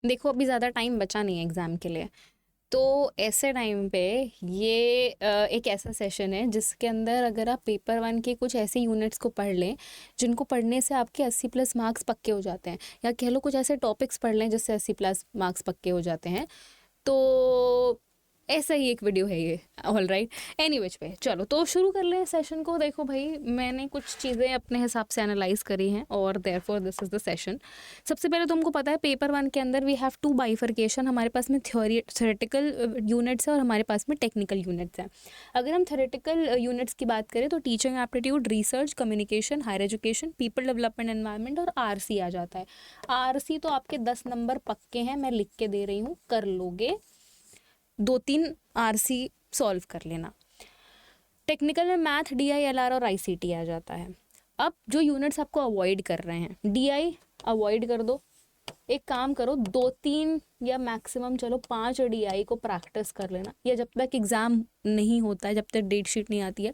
देखो अभी ज़्यादा टाइम बचा नहीं है एग्ज़ाम के लिए, तो ऐसे टाइम पे ये एक ऐसा सेशन है जिसके अंदर अगर आप पेपर वन के कुछ ऐसे यूनिट्स को पढ़ लें जिनको पढ़ने से आपके 80+ मार्क्स पक्के हो जाते हैं, या कह लो कुछ ऐसे टॉपिक्स पढ़ लें जिससे 80+ मार्क्स पक्के हो जाते हैं, तो ऐसा ही एक वीडियो है ये। ऑल राइट, एनी विच पे चलो तो शुरू कर लें सेशन को। देखो भाई, मैंने कुछ चीज़ें अपने हिसाब से एनालाइज करी हैं और therefore this is the session. सबसे पहले तुमको पता है पेपर वन के अंदर वी हैव 2 बाइफर्केशन, हमारे पास में थ्योरेटिकल यूनिट्स है और हमारे पास में टेक्निकल यूनिट्स हैं। अगर हम थ्योरेटिकल यूनिट्स की बात करें तो teaching aptitude, research, communication, higher education, people development, environment और आरसी आ जाता है। आरसी तो आपके 10 नंबर पक्के हैं, मैं लिख के दे रही हूँ, कर लोगे। 2-3 आरसी सॉल्व कर लेना। टेक्निकल में मैथ, डीआई, एलआर और आईसीटी आ जाता है। अब जो यूनिट्स आपको अवॉइड कर रहे हैं, डीआई अवॉइड कर दो। एक काम करो, 2-3 या मैक्सिमम चलो 5 डीआई को प्रैक्टिस कर लेना, या जब तक एग्ज़ाम नहीं होता है, जब तक डेट शीट नहीं आती है,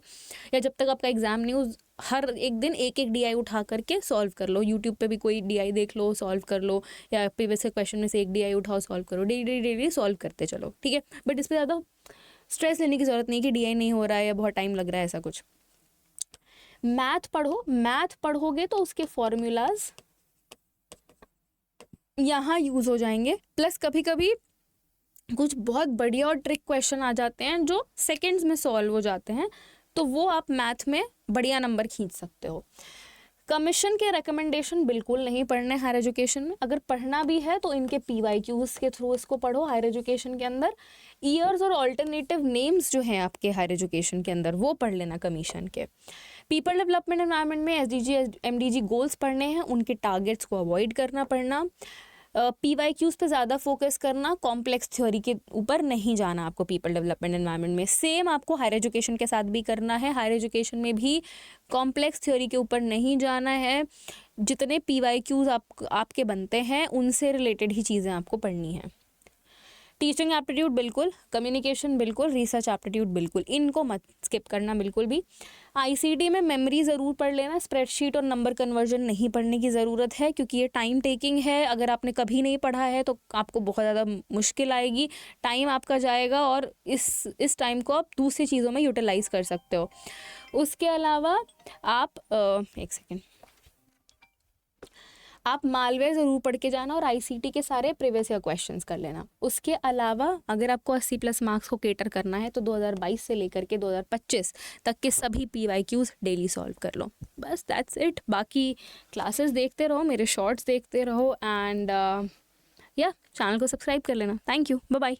या जब तक आपका एग्ज़ाम नहीं हो, हर एक दिन एक एक डीआई उठा करके सॉल्व कर लो। यूट्यूब पे भी कोई डीआई देख लो, सॉल्व कर लो, या प्रीवियस के क्वेश्चन में से एक डीआई उठाओ, सॉल्व करो। डेली डेली सॉल्व करते चलो, ठीक है। बट इस पर ज़्यादा स्ट्रेस लेने की ज़रूरत नहीं कि डीआई नहीं हो रहा है या बहुत टाइम लग रहा है, ऐसा कुछ। मैथ पढ़ो, मैथ पढ़ोगे तो उसके फॉर्मूलाज यहाँ यूज़ हो जाएंगे, प्लस कभी कभी कुछ बहुत बढ़िया और ट्रिक क्वेश्चन आ जाते हैं जो सेकंड्स में सॉल्व हो जाते हैं, तो वो आप मैथ में बढ़िया नंबर खींच सकते हो। कमीशन के रिकमेंडेशन बिल्कुल नहीं पढ़ने हायर एजुकेशन में। अगर पढ़ना भी है तो इनके पीवाईक्यूज के थ्रू इसको पढ़ो। हायर एजुकेशन के अंदर ईयर्स और ऑल्टरनेटिव नेम्स जो हैं आपके हायर एजुकेशन के अंदर, वो पढ़ लेना कमीशन के। पीपल डेवलपमेंट एनवायरनमेंट में एसडीजी एमडीजी गोल्स पढ़ने हैं, उनके टारगेट्स को अवॉइड करना पड़ना। पीवाईक्यूज पे ज़्यादा फोकस करना, कॉम्प्लेक्स थ्योरी के ऊपर नहीं जाना आपको पीपल डेवलपमेंट एनवायरनमेंट में। सेम आपको हायर एजुकेशन के साथ भी करना है, हायर एजुकेशन में भी कॉम्प्लेक्स थ्योरी के ऊपर नहीं जाना है। जितने पीवाईक्यूज आपके बनते हैं उनसे रिलेटेड ही चीज़ें आपको पढ़नी हैं। टीचिंग एप्टीट्यूड बिल्कुल, कम्युनिकेशन बिल्कुल, रिसर्च एप्टीट्यूड बिल्कुल, इनको मत स्किप करना बिल्कुल भी। आईसीटी में मेमोरी ज़रूर पढ़ लेना, स्प्रेडशीट और नंबर कन्वर्जन नहीं पढ़ने की ज़रूरत है क्योंकि ये टाइम टेकिंग है। अगर आपने कभी नहीं पढ़ा है तो आपको बहुत ज़्यादा मुश्किल आएगी, टाइम आपका जाएगा और इस टाइम को आप दूसरी चीज़ों में यूटिलाइज़ कर सकते हो। उसके अलावा आप एक सेकेंड, आप मालवेयर ज़रूर पढ़ के जाना और आईसीटी के सारे प्रीवियस ईयर क्वेश्चंस कर लेना। उसके अलावा अगर आपको 80+ मार्क्स को केटर करना है तो 2022 से लेकर के 2025 तक के सभी पीवाईक्यूज डेली सॉल्व कर लो। बस दैट्स इट। बाकी क्लासेस देखते रहो, मेरे शॉर्ट्स देखते रहो, एंड या चैनल को सब्सक्राइब कर लेना। Thank you, bye bye.